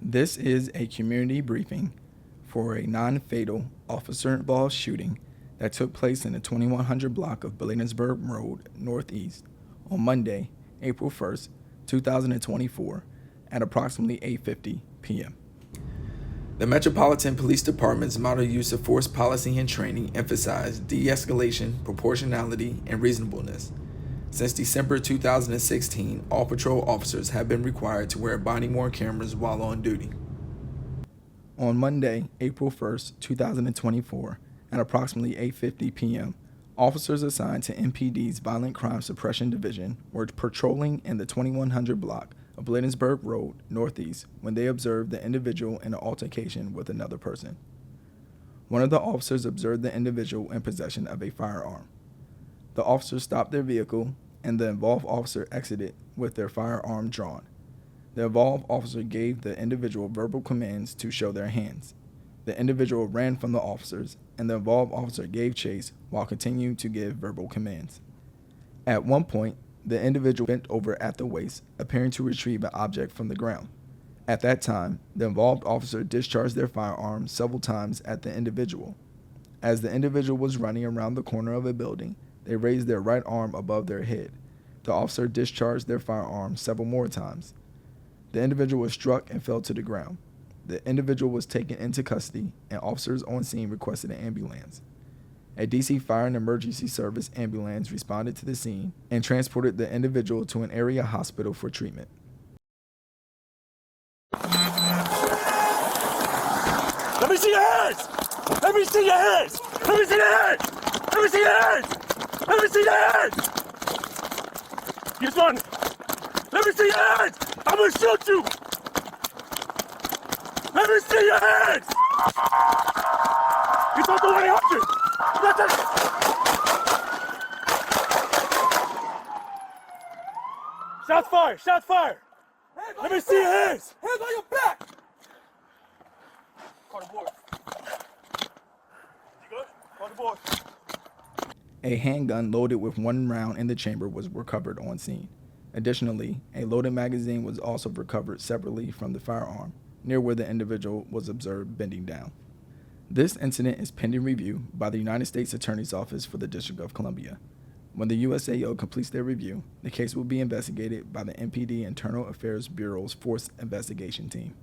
This is a community briefing for a non-fatal officer-involved shooting that took place in the 2100 block of Bladensburg Road Northeast on Monday, April 1st, 2024 at approximately 8:50 p.m. The Metropolitan Police Department's model use of force policy and training emphasized de-escalation, proportionality, and reasonableness. Since December 2016, all patrol officers have been required to wear body-worn cameras while on duty. On Monday, April 1st, 2024, at approximately 8:50 p.m., officers assigned to MPD's Violent Crime Suppression Division were patrolling in the 2100 block of Bladensburg Road Northeast when they observed the individual in an altercation with another person. One of the officers observed the individual in possession of a firearm. The officers stopped their vehicle, and the involved officer exited with their firearm drawn. The involved officer gave the individual verbal commands to show their hands. The individual ran from the officers, and the involved officer gave chase while continuing to give verbal commands. At one point, the individual bent over at the waist, appearing to retrieve an object from the ground. At that time, the involved officer discharged their firearm several times at the individual. As the individual was running around the corner of a building, they raised their right arm above their head. The officer discharged their firearm several more times. The individual was struck and fell to the ground. The individual was taken into custody, and officers on scene requested an ambulance. A DC Fire and Emergency Service ambulance responded to the scene and transported the individual to an area hospital for treatment. Let me see your hands! Let me see your hands! Let me see your hands! Let me see your hands! Let me see your hands! Here's one! Let me see your hands! I'm gonna shoot you! Let me see your hands! You thought the 1-800! That's it! Shots fired! Shots fired! Let me see your hands! Hands on your back! Call the board. You good? Call the board. A handgun loaded with one round in the chamber was recovered on scene. Additionally, a loaded magazine was also recovered separately from the firearm, near where the individual was observed bending down. This incident is pending review by the United States Attorney's Office for the District of Columbia. When the USAO completes their review, the case will be investigated by the MPD Internal Affairs Bureau's Force Investigation Team.